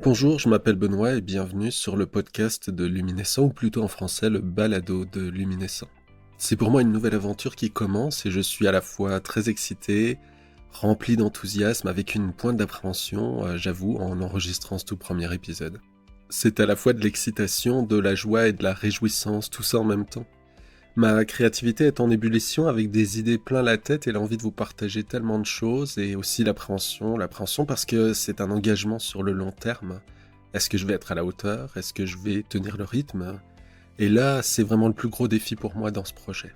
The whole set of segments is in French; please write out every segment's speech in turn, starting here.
Bonjour, je m'appelle Benoît et bienvenue sur le podcast de Luminescent, ou plutôt en français le balado de Luminescent. C'est pour moi une nouvelle aventure qui commence et je suis à la fois très excité, rempli d'enthousiasme, avec une pointe d'appréhension, j'avoue, en enregistrant ce tout premier épisode. C'est à la fois de l'excitation, de la joie et de la réjouissance, tout ça en même temps. Ma créativité est en ébullition avec des idées plein la tête et l'envie de vous partager tellement de choses, et aussi l'appréhension parce que c'est un engagement sur le long terme. Est-ce que je vais être à la hauteur? Est-ce que je vais tenir le rythme? Et là, c'est vraiment le plus gros défi pour moi dans ce projet.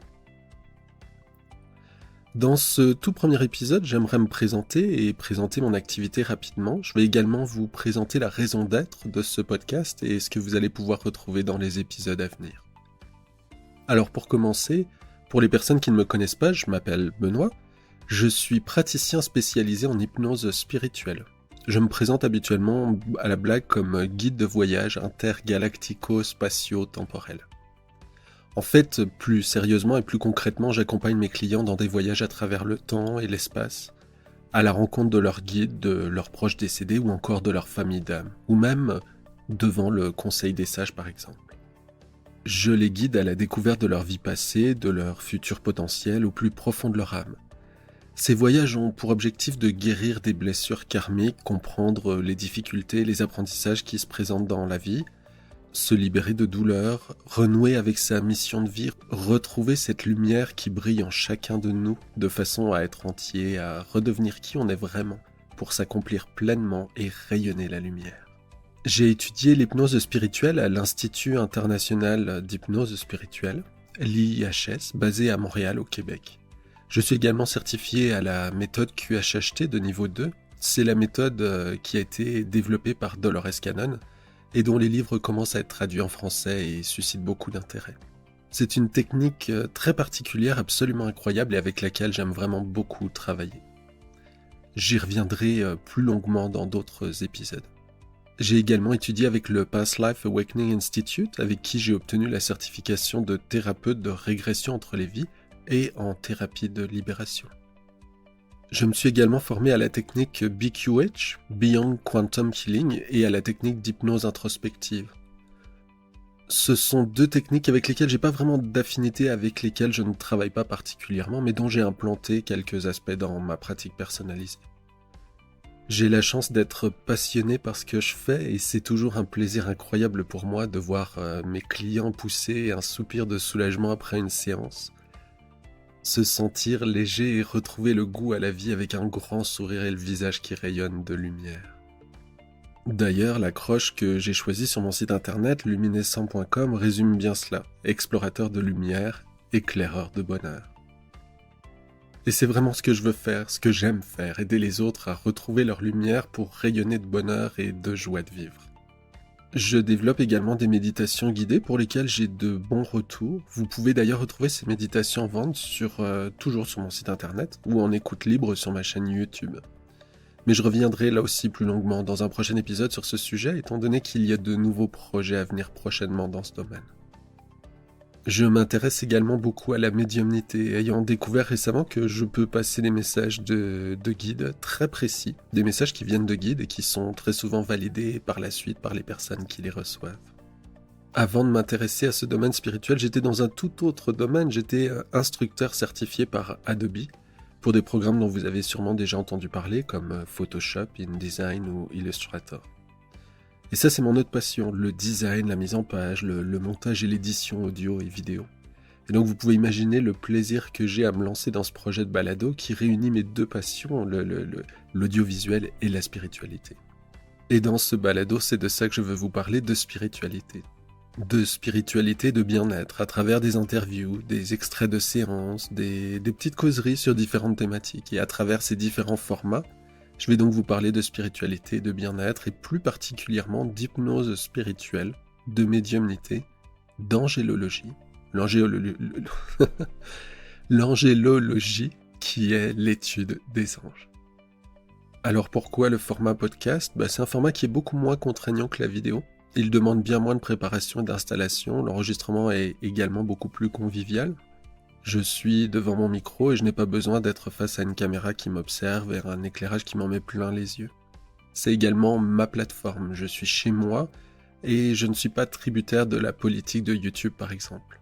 Dans ce tout premier épisode, j'aimerais me présenter et présenter mon activité rapidement. Je vais également vous présenter la raison d'être de ce podcast et ce que vous allez pouvoir retrouver dans les épisodes à venir. Alors pour commencer, pour les personnes qui ne me connaissent pas, je m'appelle Benoît, je suis praticien spécialisé en hypnose spirituelle. Je me présente habituellement à la blague comme guide de voyage intergalactico-spatio-temporel. En fait, plus sérieusement et plus concrètement, j'accompagne mes clients dans des voyages à travers le temps et l'espace, à la rencontre de leurs guides, de leurs proches décédés ou encore de leur famille d'âme, ou même devant le Conseil des sages par exemple. Je les guide à la découverte de leur vie passée, de leur futur potentiel, au plus profond de leur âme. Ces voyages ont pour objectif de guérir des blessures karmiques, comprendre les difficultés et les apprentissages qui se présentent dans la vie, se libérer de douleurs, renouer avec sa mission de vie, retrouver cette lumière qui brille en chacun de nous, de façon à être entier, à redevenir qui on est vraiment, pour s'accomplir pleinement et rayonner la lumière. J'ai étudié l'hypnose spirituelle à l'Institut international d'hypnose spirituelle, l'IIHS, basé à Montréal au Québec. Je suis également certifié à la méthode QHHT de niveau 2. C'est la méthode qui a été développée par Dolores Cannon et dont les livres commencent à être traduits en français et suscitent beaucoup d'intérêt. C'est une technique très particulière, absolument incroyable et avec laquelle j'aime vraiment beaucoup travailler. J'y reviendrai plus longuement dans d'autres épisodes. J'ai également étudié avec le Past Life Awakening Institute, avec qui j'ai obtenu la certification de thérapeute de régression entre les vies et en thérapie de libération. Je me suis également formé à la technique BQH, Beyond Quantum Healing, et à la technique d'hypnose introspective. Ce sont deux techniques avec lesquelles j'ai pas vraiment d'affinité, avec lesquelles je ne travaille pas particulièrement, mais dont j'ai implanté quelques aspects dans ma pratique personnalisée. J'ai la chance d'être passionné par ce que je fais et c'est toujours un plaisir incroyable pour moi de voir mes clients pousser un soupir de soulagement après une séance, se sentir léger et retrouver le goût à la vie avec un grand sourire et le visage qui rayonne de lumière. D'ailleurs, l'accroche que j'ai choisie sur mon site internet luminescent.com résume bien cela: explorateur de lumière, éclaireur de bonheur. Et c'est vraiment ce que je veux faire, ce que j'aime faire, aider les autres à retrouver leur lumière pour rayonner de bonheur et de joie de vivre. Je développe également des méditations guidées pour lesquelles j'ai de bons retours. Vous pouvez d'ailleurs retrouver ces méditations en vente toujours sur mon site internet ou en écoute libre sur ma chaîne YouTube. Mais je reviendrai là aussi plus longuement dans un prochain épisode sur ce sujet, étant donné qu'il y a de nouveaux projets à venir prochainement dans ce domaine. Je m'intéresse également beaucoup à la médiumnité, ayant découvert récemment que je peux passer des messages de guides très précis, des messages qui viennent de guides et qui sont très souvent validés par la suite par les personnes qui les reçoivent. Avant de m'intéresser à ce domaine spirituel, j'étais dans un tout autre domaine, j'étais instructeur certifié par Adobe, pour des programmes dont vous avez sûrement déjà entendu parler, comme Photoshop, InDesign ou Illustrator. Et ça, c'est mon autre passion, le design, la mise en page, le montage et l'édition audio et vidéo. Et donc vous pouvez imaginer le plaisir que j'ai à me lancer dans ce projet de balado qui réunit mes deux passions, l'audiovisuel et la spiritualité. Et dans ce balado, c'est de ça que je veux vous parler, de spiritualité. De spiritualité, de bien-être, à travers des interviews, des extraits de séances, des petites causeries sur différentes thématiques. Et à travers ces différents formats, je vais donc vous parler de spiritualité, de bien-être et plus particulièrement d'hypnose spirituelle, de médiumnité, d'angélologie, l'angélologie qui est l'étude des anges. Alors pourquoi le format podcast ? C'est un format qui est beaucoup moins contraignant que la vidéo. Il demande bien moins de préparation et d'installation, l'enregistrement est également beaucoup plus convivial. Je suis devant mon micro et je n'ai pas besoin d'être face à une caméra qui m'observe et un éclairage qui m'en met plein les yeux. C'est également ma plateforme, je suis chez moi et je ne suis pas tributaire de la politique de YouTube par exemple.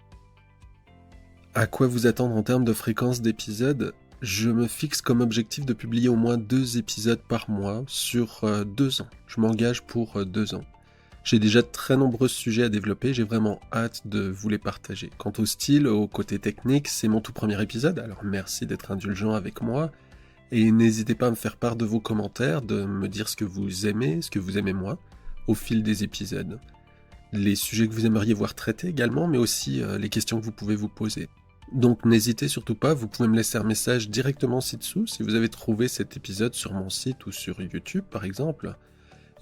À quoi vous attendre en termes de fréquence d'épisodes ? Je me fixe comme objectif de publier au moins 2 épisodes par mois sur 2 ans. Je m'engage pour 2 ans. J'ai déjà de très nombreux sujets à développer, j'ai vraiment hâte de vous les partager. Quant au style, au côté technique, c'est mon tout premier épisode, alors merci d'être indulgent avec moi. Et n'hésitez pas à me faire part de vos commentaires, de me dire ce que vous aimez moins, au fil des épisodes. Les sujets que vous aimeriez voir traités également, mais aussi les questions que vous pouvez vous poser. Donc n'hésitez surtout pas, vous pouvez me laisser un message directement ci-dessous si vous avez trouvé cet épisode sur mon site ou sur YouTube par exemple.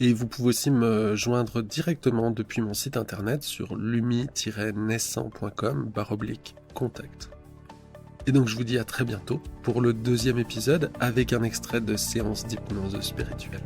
Et vous pouvez aussi me joindre directement depuis mon site internet sur lumi-naissant.com/contact. Et donc je vous dis à très bientôt pour le 2e épisode avec un extrait de séance d'hypnose spirituelle.